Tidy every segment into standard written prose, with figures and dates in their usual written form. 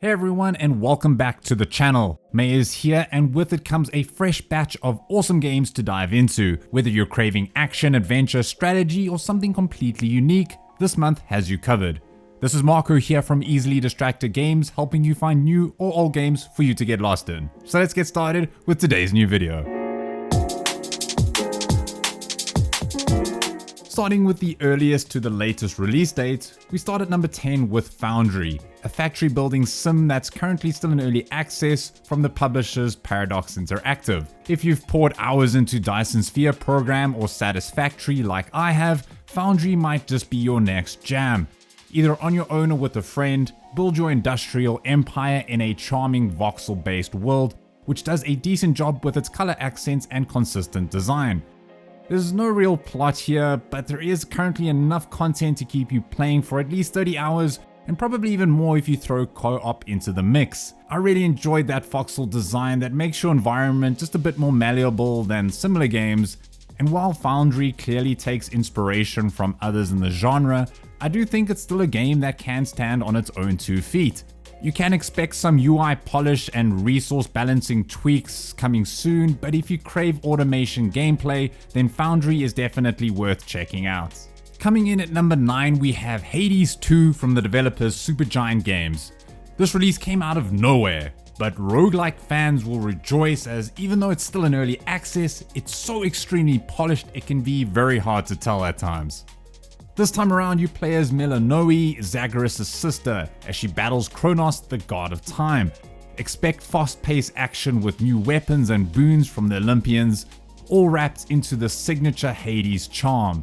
Hey everyone, and welcome back to the channel. May is here, and with it comes a fresh batch of awesome games to dive into. Whether you're craving action, adventure, strategy, or something completely unique, this month has you covered. This is Marco here from Easily Distracted Games, helping you find new or old games for you to get lost in. So let's get started with today's new video. Starting with the earliest to the latest release date, we start at number 10 with Foundry, a factory building sim that's currently still in early access from the publishers Paradox Interactive. If you've poured hours into Dyson Sphere program or Satisfactory like I have, Foundry might just be your next jam. Either on your own or with a friend, build your industrial empire in a charming voxel-based world, which does a decent job with its color accents and consistent design. There's no real plot here, but there is currently enough content to keep you playing for at least 30 hours, and probably even more if you throw co-op into the mix. I really enjoyed that voxel design that makes your environment just a bit more malleable than similar games, and while Foundry clearly takes inspiration from others in the genre, I do think it's still a game that can stand on its own 2 feet. You can expect some UI polish and resource balancing tweaks coming soon, but if you crave automation gameplay, then Foundry is definitely worth checking out. Coming in at number 9, we have Hades 2 from the developers Supergiant Games. This release came out of nowhere, but roguelike fans will rejoice as even though it's still in early access, it's so extremely polished it can be very hard to tell at times. This time around, you play as Melanoe, Zagreus' sister, as she battles Kronos, the god of time. Expect fast-paced action with new weapons and boons from the Olympians, all wrapped into the signature Hades charm.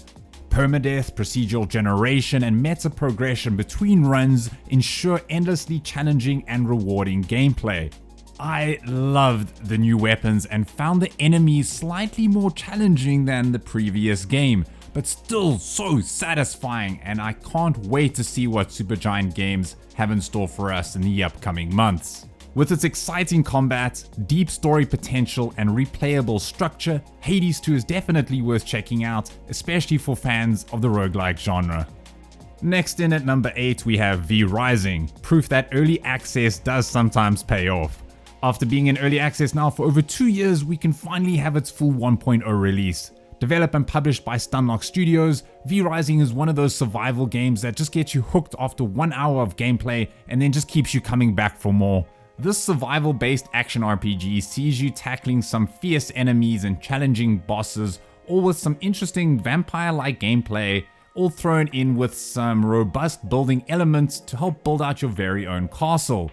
Permadeath, procedural generation, and meta progression between runs ensure endlessly challenging and rewarding gameplay. I loved the new weapons and found the enemies slightly more challenging than the previous game, but still so satisfying, and I can't wait to see what Supergiant Games have in store for us in the upcoming months. With its exciting combat, deep story potential, and replayable structure, Hades 2 is definitely worth checking out, especially for fans of the roguelike genre. Next in at number 8 we have V Rising, proof that early access does sometimes pay off. After being in early access now for over 2 years, we can finally have its full 1.0 release. Developed and published by Stunlock Studios, V Rising is one of those survival games that just gets you hooked after 1 hour of gameplay and then just keeps you coming back for more. This survival-based action RPG sees you tackling some fierce enemies and challenging bosses, all with some interesting vampire-like gameplay, all thrown in with some robust building elements to help build out your very own castle.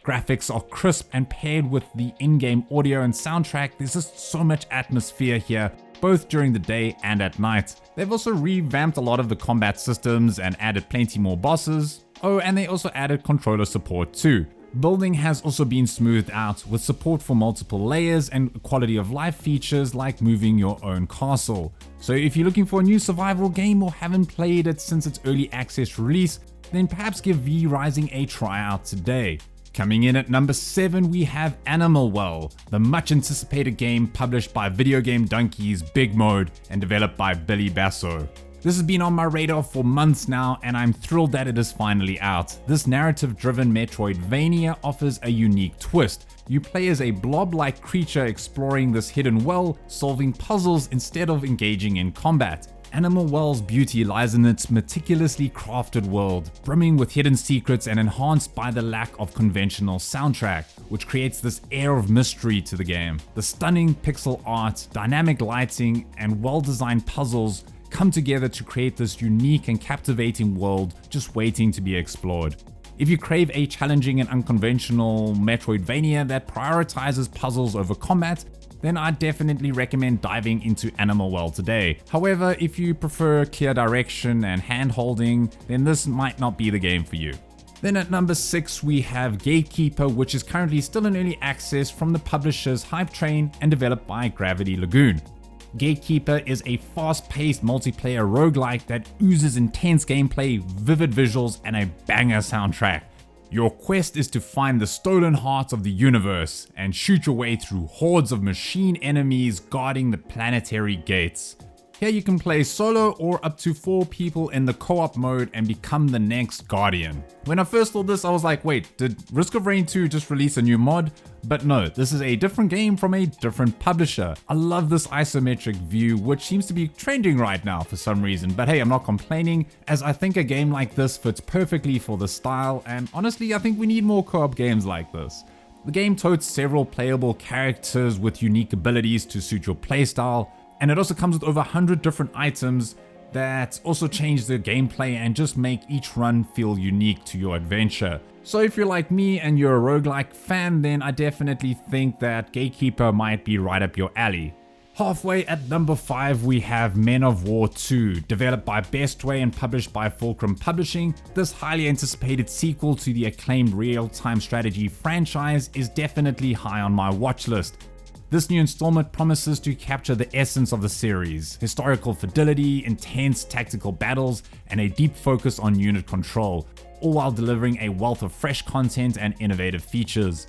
Graphics are crisp, and paired with the in-game audio and soundtrack, there's just so much atmosphere here, both during the day and at night. They've also revamped a lot of the combat systems and added plenty more bosses. Oh, and they also added controller support too. Building has also been smoothed out with support for multiple layers and quality of life features like moving your own castle. So if you're looking for a new survival game or haven't played it since its early access release, then perhaps give V Rising a try out today. Coming in at number 7 we have Animal Well, the much anticipated game published by Video Game Donkey's Big Mode and developed by Billy Basso. This has been on my radar for months now, and I'm thrilled that it is finally out. This narrative-driven Metroidvania offers a unique twist. You play as a blob-like creature exploring this hidden well, solving puzzles instead of engaging in combat. Animal Well's beauty lies in its meticulously crafted world, brimming with hidden secrets and enhanced by the lack of conventional soundtrack, which creates this air of mystery to the game. The stunning pixel art, dynamic lighting, and well-designed puzzles come together to create this unique and captivating world just waiting to be explored. If you crave a challenging and unconventional Metroidvania that prioritizes puzzles over combat, then I definitely recommend diving into Animal Well today. However, if you prefer clear direction and hand-holding, then this might not be the game for you. Then at number 6 we have Gatekeeper, which is currently still in early access from the publishers Hype Train and developed by Gravity Lagoon. Gatekeeper is a fast-paced multiplayer roguelike that oozes intense gameplay, vivid visuals, and a banger soundtrack. Your quest is to find the stolen heart of the universe and shoot your way through hordes of machine enemies guarding the planetary gates. Here you can play solo or up to 4 people in the co-op mode and become the next Guardian. When I first saw this, I was like, wait, did Risk of Rain 2 just release a new mod? But no, this is a different game from a different publisher. I love this isometric view, which seems to be trending right now for some reason. But hey, I'm not complaining, as I think a game like this fits perfectly for the style, and honestly, I think we need more co-op games like this. The game totes several playable characters with unique abilities to suit your playstyle, and it also comes with over 100 different items that also change the gameplay and just make each run feel unique to your adventure. So if you're like me and you're a roguelike fan, then I definitely think that Gatekeeper might be right up your alley. Halfway at number 5 we have Men of War 2, developed by Bestway and published by Fulcrum Publishing. This highly anticipated sequel to the acclaimed real-time strategy franchise is definitely high on my watch list. This new installment promises to capture the essence of the series: historical fidelity, intense tactical battles, and a deep focus on unit control, all while delivering a wealth of fresh content and innovative features.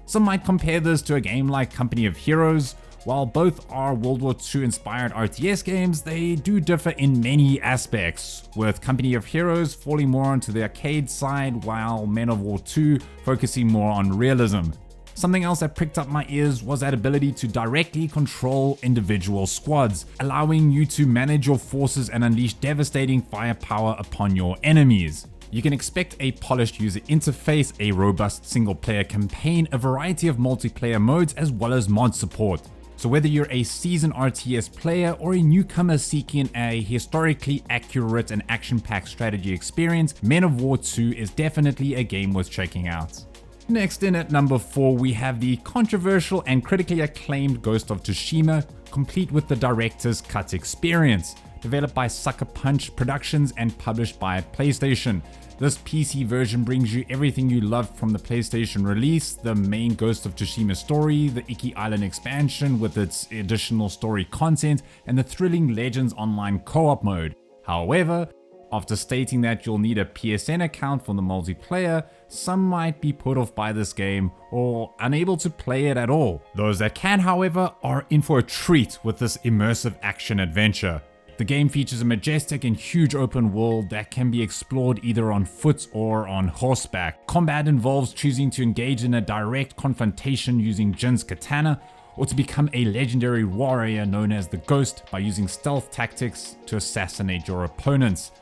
Some might compare this to a game like Company of Heroes. While both are World War II inspired RTS games, they do differ in many aspects, with Company of Heroes falling more onto the arcade side, while Men of War 2 focusing more on realism. Something else that pricked up my ears was that ability to directly control individual squads, allowing you to manage your forces and unleash devastating firepower upon your enemies. You can expect a polished user interface, a robust single-player campaign, a variety of multiplayer modes, as well as mod support. So whether you're a seasoned RTS player or a newcomer seeking a historically accurate and action-packed strategy experience, Men of War 2 is definitely a game worth checking out. Next in at number 4 we have the controversial and critically acclaimed Ghost of Tsushima, complete with the director's cut experience. Developed by Sucker Punch Productions and published by PlayStation. This PC version brings you everything you loved from the PlayStation release: the main Ghost of Tsushima story, the Iki Island expansion with its additional story content, and the thrilling Legends Online co-op mode. However, after stating that you'll need a PSN account for the multiplayer, some might be put off by this game or unable to play it at all. Those that can, however, are in for a treat with this immersive action adventure. The game features a majestic and huge open world that can be explored either on foot or on horseback. Combat involves choosing to engage in a direct confrontation using Jin's katana, or to become a legendary warrior known as the Ghost by using stealth tactics to assassinate your opponents.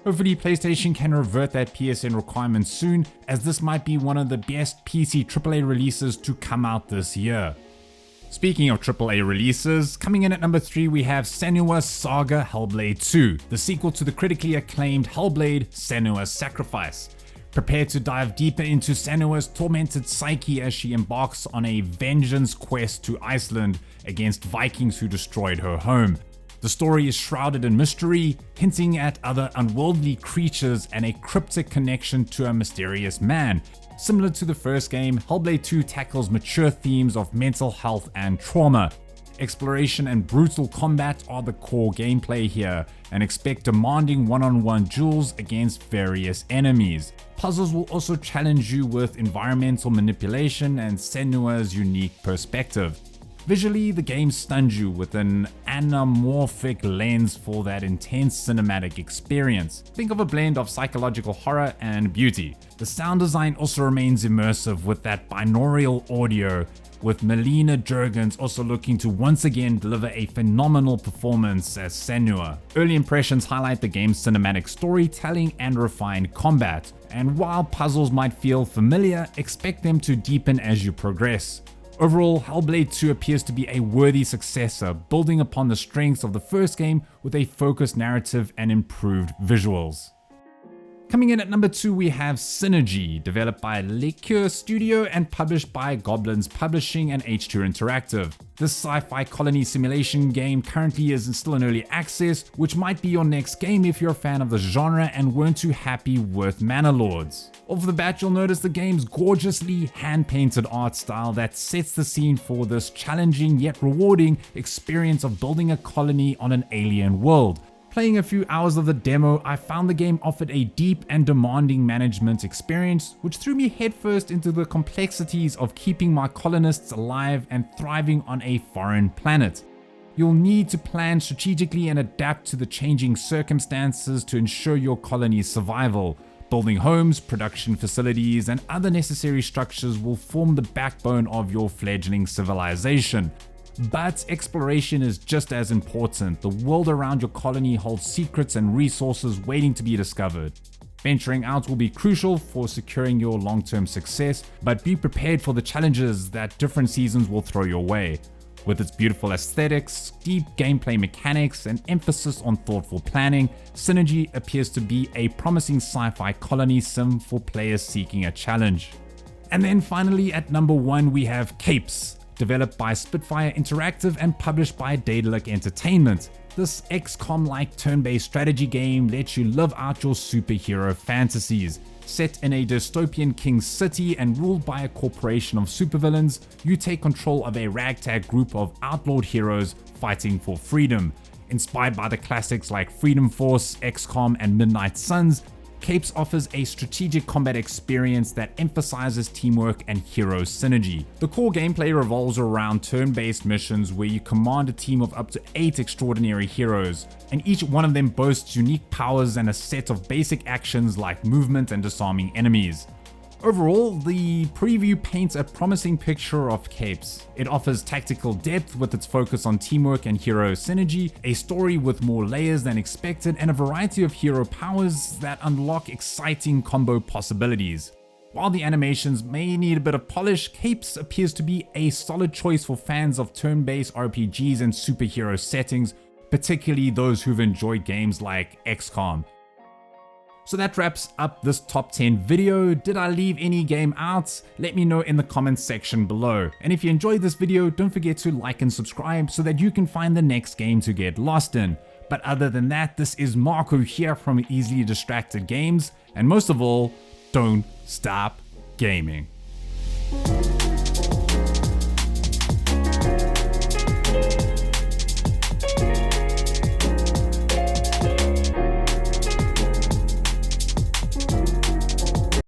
Hopefully PlayStation can revert that PSN requirement soon, as this might be one of the best PC AAA releases to come out this year. Speaking of AAA releases, coming in at number 3 we have Senua Saga Hellblade 2, the sequel to the critically acclaimed Hellblade: Senua's Sacrifice. Prepare to dive deeper into Senua's tormented psyche as she embarks on a vengeance quest to Iceland against Vikings who destroyed her home. The story is shrouded in mystery, hinting at other unworldly creatures and a cryptic connection to a mysterious man. Similar to the first game, Hellblade 2 tackles mature themes of mental health and trauma. Exploration and brutal combat are the core gameplay here, and expect demanding one-on-one duels against various enemies. Puzzles will also challenge you with environmental manipulation and Senua's unique perspective. Visually, the game stuns you with an anamorphic lens for that intense cinematic experience. Think of a blend of psychological horror and beauty. The sound design also remains immersive with that binaural audio, with Melina Jurgens also looking to once again deliver a phenomenal performance as Senua. Early impressions highlight the game's cinematic storytelling and refined combat, and while puzzles might feel familiar, expect them to deepen as you progress. Overall, Hellblade 2 appears to be a worthy successor, building upon the strengths of the first game with a focused narrative and improved visuals. Coming in at number 2 we have Synergy, developed by Liqueur Studio and published by Goblins Publishing and H2 Interactive. This sci-fi colony simulation game currently is still in early access, which might be your next game if you're a fan of the genre and weren't too happy with Manor Lords. Off the bat, you'll notice the game's gorgeously hand-painted art style that sets the scene for this challenging yet rewarding experience of building a colony on an alien world. Playing a few hours of the demo, I found the game offered a deep and demanding management experience, which threw me headfirst into the complexities of keeping my colonists alive and thriving on a foreign planet. You'll need to plan strategically and adapt to the changing circumstances to ensure your colony's survival. Building homes, production facilities, and other necessary structures will form the backbone of your fledgling civilization. But exploration is just as important. The world around your colony holds secrets and resources waiting to be discovered. Venturing out will be crucial for securing your long-term success, but be prepared for the challenges that different seasons will throw your way. With its beautiful aesthetics, deep gameplay mechanics, and emphasis on thoughtful planning, Synergy appears to be a promising sci-fi colony sim for players seeking a challenge. And then finally at number 1 we have Capes, developed by Spitfire Interactive and published by Daedalic Entertainment. This XCOM-like turn-based strategy game lets you live out your superhero fantasies. Set in a dystopian king's city and ruled by a corporation of supervillains, you take control of a ragtag group of outlawed heroes fighting for freedom. Inspired by the classics like Freedom Force, XCOM, and Midnight Suns, Capes offers a strategic combat experience that emphasizes teamwork and hero synergy. The core gameplay revolves around turn-based missions where you command a team of up to 8 extraordinary heroes, and each one of them boasts unique powers and a set of basic actions like movement and disarming enemies. Overall, the preview paints a promising picture of Capes. It offers tactical depth with its focus on teamwork and hero synergy, a story with more layers than expected, and a variety of hero powers that unlock exciting combo possibilities. While the animations may need a bit of polish, Capes appears to be a solid choice for fans of turn-based RPGs and superhero settings, particularly those who've enjoyed games like XCOM. So that wraps up this top 10 video. Did I leave any game out? Let me know in the comments section below. And if you enjoyed this video, don't forget to like and subscribe so that you can find the next game to get lost in. But other than that, this is Marco here from Easily Distracted Games, and most of all, don't stop gaming.